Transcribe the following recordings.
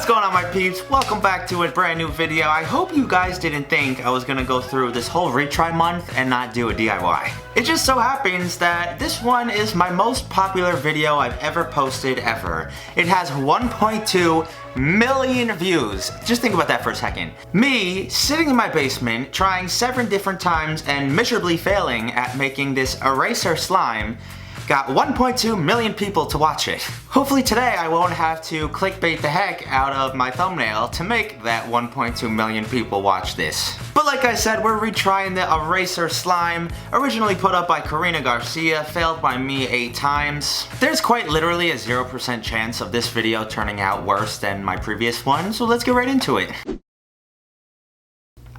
What's going on, my peeps? Welcome back to a brand new video. I hope you guys didn't think I was gonna go through this whole retry month and not do a DIY. It just so happens that this one is my most popular video I've ever posted ever. It has 1.2 million views. Just think about that for a second. Me, sitting in my basement, trying 7 different times and miserably failing at making this eraser slime, got 1.2 million people to watch it. Hopefully today I won't have to clickbait the heck out of my thumbnail to make that 1.2 million people watch this. But like I said, we're retrying the eraser slime, originally put up by Karina Garcia, failed by me 8 times. There's quite literally a 0% chance of this video turning out worse than my previous one, so let's get right into it.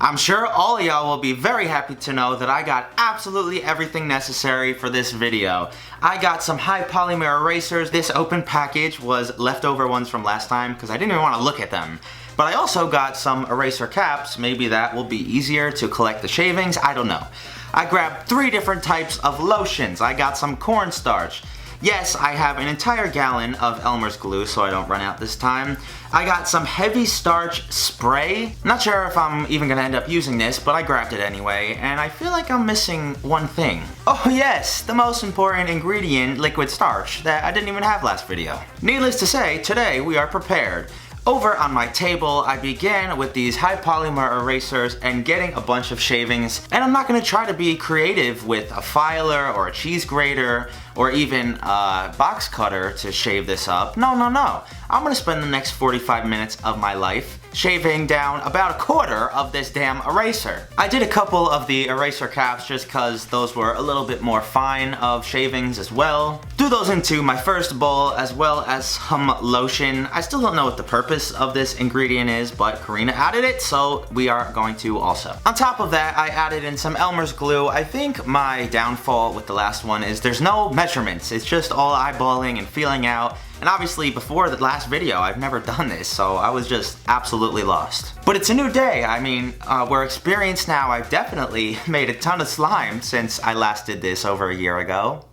I'm sure all of y'all will be very happy to know that I got absolutely everything necessary for this video. I got some high polymer erasers. This open package was leftover ones from last time because I didn't even want to look at them. But I also got some eraser caps. Maybe that will be easier to collect the shavings, I don't know. I grabbed 3 different types of lotions. I got some cornstarch. Yes, I have an entire gallon of Elmer's glue so I don't run out this time. I got some heavy starch spray. Not sure if I'm even gonna end up using this, but I grabbed it anyway, and I feel like I'm missing one thing. Oh yes, the most important ingredient, liquid starch, that I didn't even have last video. Needless to say, today we are prepared. Over on my table, I began with these high polymer erasers and getting a bunch of shavings, and I'm not gonna try to be creative with a filer or a cheese grater or even a box cutter to shave this up. No. I'm gonna spend the next 45 minutes of my life shaving down about a quarter of this damn eraser. I did a couple of the eraser caps just cause those were a little bit more fine of shavings as well. Threw those into my first bowl as well as some lotion. I still don't know what the purpose of this ingredient is, but Karina added it, so we are going to also. On top of that, I added in some Elmer's glue. I think my downfall with the last one is there's no measurements. It's just all eyeballing and feeling out. And obviously before the last video, I've never done this, so I was just absolutely lost. But it's a new day. I mean, we're experienced now. I've definitely made a ton of slime since I last did this over a year ago.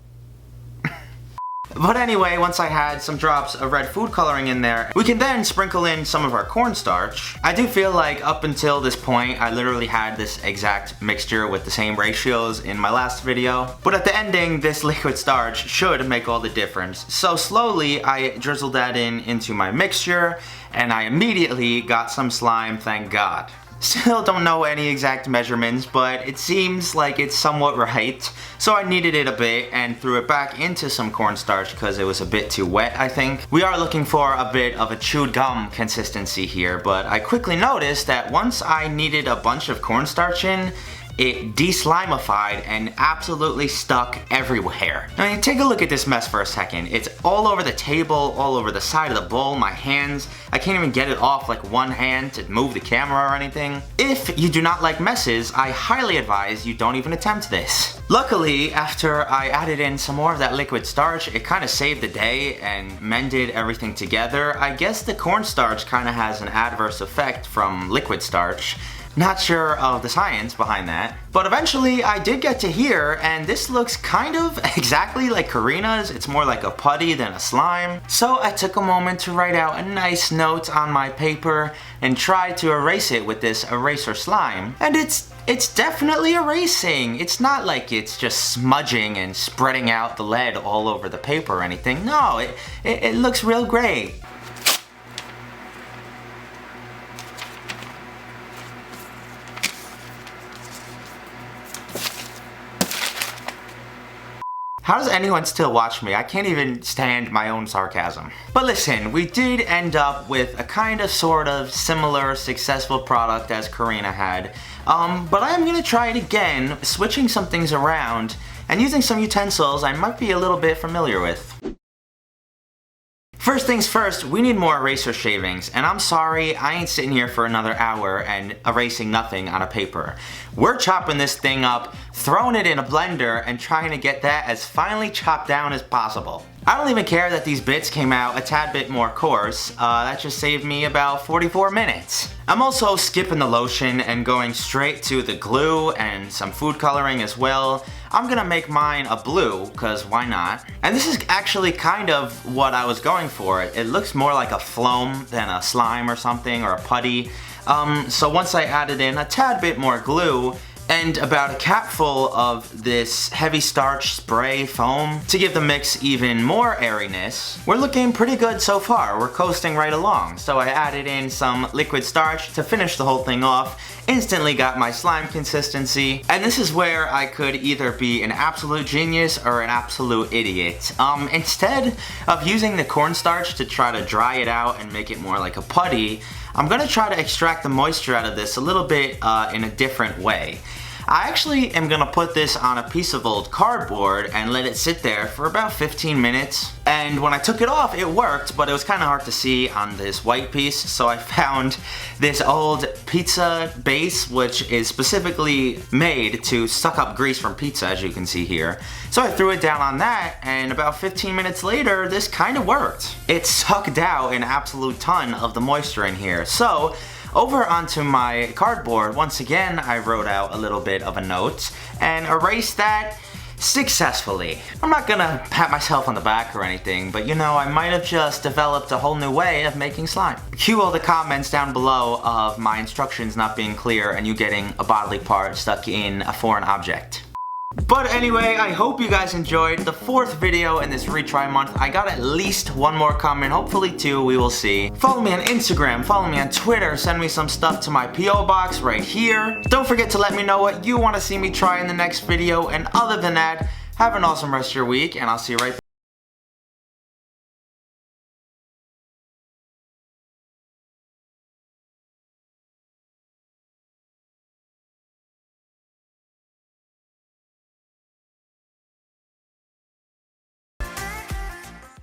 But anyway, once I had some drops of red food coloring in there, we can then sprinkle in some of our cornstarch. I do feel like up until this point, I literally had this exact mixture with the same ratios in my last video. But at the ending, this liquid starch should make all the difference. So slowly, I drizzled that into my mixture, and I immediately got some slime, thank God. Still don't know any exact measurements, but it seems like it's somewhat right. So I kneaded it a bit and threw it back into some cornstarch because it was a bit too wet, I think. We are looking for a bit of a chewed gum consistency here, but I quickly noticed that once I kneaded a bunch of cornstarch in, it de-slimified and absolutely stuck everywhere. I mean, take a look at this mess for a second. It's all over the table, all over the side of the bowl, my hands. I can't even get it off like one hand to move the camera or anything. If you do not like messes, I highly advise you don't even attempt this. Luckily, after I added in some more of that liquid starch, it kind of saved the day and mended everything together. I guess the cornstarch kind of has an adverse effect from liquid starch. Not sure of the science behind that. But eventually I did get to here, and this looks kind of exactly like Karina's. It's more like a putty than a slime. So I took a moment to write out a nice note on my paper and try to erase it with this eraser slime. And it's definitely erasing. It's not like it's just smudging and spreading out the lead all over the paper or anything. No, it looks real great. How does anyone still watch me? I can't even stand my own sarcasm. But listen, we did end up with a kind of sort of similar successful product as Karina had. But I am gonna try it again, switching some things around and using some utensils I might be a little bit familiar with. First things first, we need more eraser shavings, and I'm sorry, I ain't sitting here for another hour and erasing nothing on a paper. We're chopping this thing up, throwing it in a blender, and trying to get that as finely chopped down as possible. I don't even care that these bits came out a tad bit more coarse. That just saved me about 44 minutes. I'm also skipping the lotion and going straight to the glue and some food coloring as well. I'm gonna make mine a blue, cause why not? And this is actually kind of what I was going for. It looks more like a phloem than a slime or something, or a putty. So once I added in a tad bit more glue, and about a capful of this heavy starch spray foam to give the mix even more airiness, we're looking pretty good so far. We're coasting right along. So I added in some liquid starch to finish the whole thing off, instantly got my slime consistency, and this is where I could either be an absolute genius or an absolute idiot. Instead of using the cornstarch to try to dry it out and make it more like a putty, I'm gonna try to extract the moisture out of this a little bit in a different way. I actually am gonna put this on a piece of old cardboard and let it sit there for about 15 minutes. And when I took it off, it worked, but it was kind of hard to see on this white piece, so I found this old pizza base, which is specifically made to suck up grease from pizza, as you can see here. So I threw it down on that, and about 15 minutes later, this kind of worked. It sucked out an absolute ton of the moisture in here. So over onto my cardboard, once again, I wrote out a little bit of a note and erased that successfully. I'm not gonna pat myself on the back or anything, but you know, I might have just developed a whole new way of making slime. Cue all the comments down below of my instructions not being clear and you getting a bodily part stuck in a foreign object. But anyway, I hope you guys enjoyed the 4th video in this retry month. I got at least one more coming, hopefully 2, we will see. Follow me on Instagram, follow me on Twitter, send me some stuff to my P.O. box right here. Don't forget to let me know what you want to see me try in the next video, and other than that, have an awesome rest of your week, and I'll see you right back.